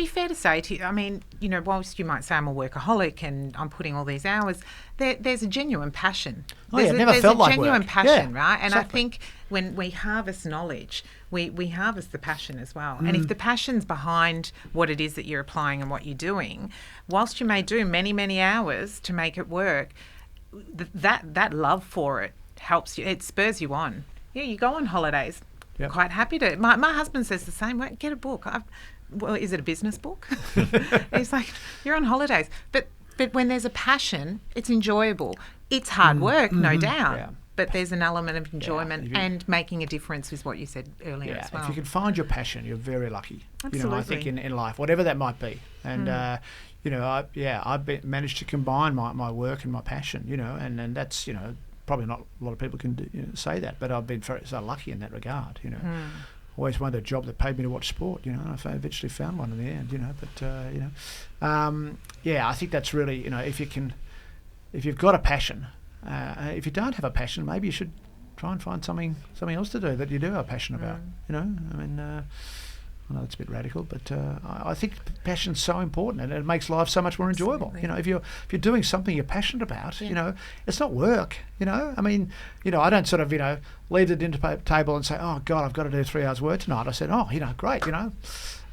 fair to say to you, I mean, whilst you might say I'm a workaholic and I'm putting all these hours, there's a genuine passion. It never felt like work. There's a genuine passion, Yeah, right? And exactly. I think when we harvest knowledge, we harvest the passion as well. And if the passion's behind what it is that you're applying and what you're doing, whilst you may do many, many hours to make it work, that love for it helps you. It spurs you on. Yeah, you go on holidays. Yep. Quite happy to. My husband says the same. Get a book. Well, is it a business book? He's like, you're on holidays. But when there's a passion, it's enjoyable. It's hard work, no doubt. Yeah. But there's an element of enjoyment and making a different is what you said earlier as well. If you can find your passion, you're very lucky. Absolutely. I think in life, whatever that might be. And, I've managed to combine my work and my passion, and that's, probably not a lot of people can say that, but I've been so lucky in that regard, Always wanted a job that paid me to watch sport, and I eventually found one in the end, I think that's really, if you've got a passion, if you don't have a passion, maybe you should try and find something else to do that you do have a passion about, I know it's a bit radical, but I think passion's so important, and it makes life so much more enjoyable. Absolutely. If you're doing something you're passionate about, it's not work. I mean, I don't sort of leave the dinner table and say, oh God, I've got to do 3 hours work tonight. I said, great,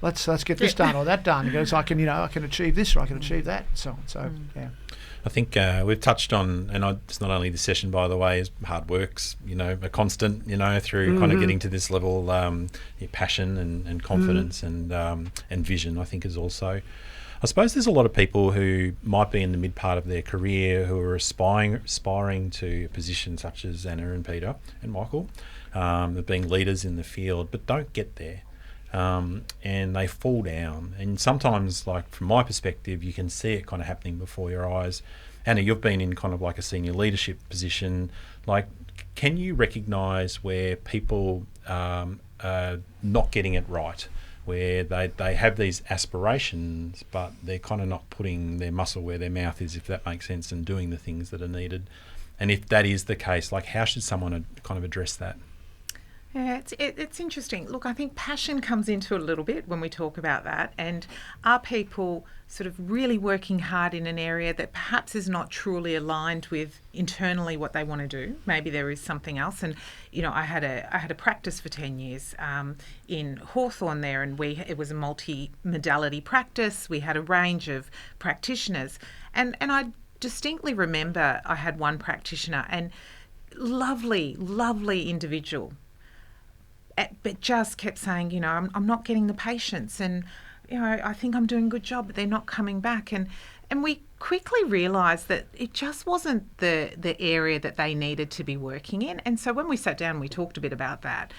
let's get this done or that done, because I can achieve this or I can achieve that, and so on. So yeah. I think we've touched on, and it's not only this session, by the way, is hard work's, a constant, through kind of getting to this level, your passion and confidence and vision, I think, is also. I suppose there's a lot of people who might be in the mid part of their career who are aspiring to a position such as Anna and Peter and Michael, of being leaders in the field, but don't get there. And they fall down, and sometimes, like from my perspective, you can see it kind of happening before your eyes. Anna, you've been in kind of like a senior leadership position. Like, can you recognise where people are not getting it right, where they have these aspirations, but they're kind of not putting their muscle where their mouth is, if that makes sense, and doing the things that are needed? And if that is the case, like, how should someone kind of address that? Yeah, it's interesting. Look, I think passion comes into it a little bit when we talk about that. And are people sort of really working hard in an area that perhaps is not truly aligned with internally what they want to do? Maybe there is something else. And I had a practice for 10 years in Hawthorn there, and it was a multi-modality practice. We had a range of practitioners, and I distinctly remember I had one practitioner, and lovely individual, but just kept saying, I'm not getting the patients, and I think I'm doing a good job, but they're not coming back. And we quickly realised that it just wasn't the area that they needed to be working in. And so when we sat down, we talked a bit about that.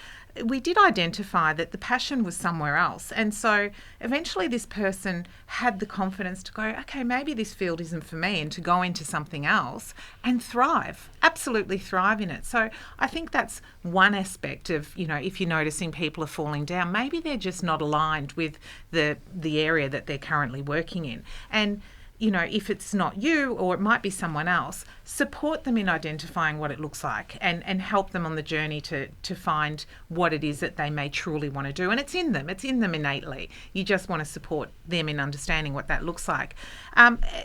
We did identify that the passion was somewhere else. And so eventually this person had the confidence to go, okay, maybe this field isn't for me, and to go into something else and thrive, absolutely thrive in it. So I think that's one aspect of, if you're noticing people are falling down, maybe they're just not aligned with the area that they're currently working in. And if it's not you, or it might be someone else, support them in identifying what it looks like, and help them on the journey to find what it is that they may truly want to do. And it's in them innately. You just want to support them in understanding what that looks like.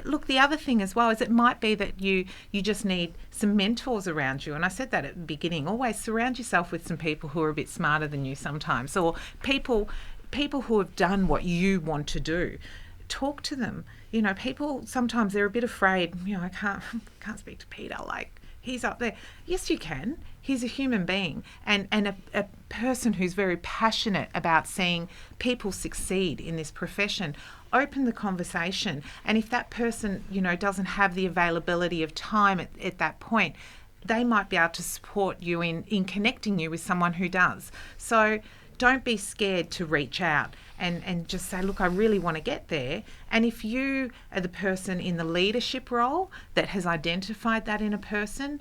Look, the other thing as well is it might be that you just need some mentors around you. And I said that at the beginning, always surround yourself with some people who are a bit smarter than you sometimes, or people who have done what you want to do. Talk to them. People sometimes they're a bit afraid. I can't speak to Peter. Like, he's up there. Yes, you can. He's a human being, and a person who's very passionate about seeing people succeed in this profession. Open the conversation, and if that person doesn't have the availability of time at that point, they might be able to support you in connecting you with someone who does. So don't be scared to reach out and just say, look, I really want to get there. And if you are the person in the leadership role that has identified that in a person,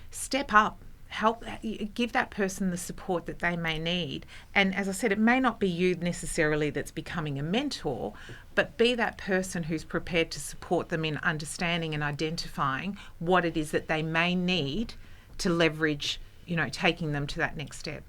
step up, give that person the support that they may need. And as I said, it may not be you necessarily that's becoming a mentor, but be that person who's prepared to support them in understanding and identifying what it is that they may need to leverage, taking them to that next step.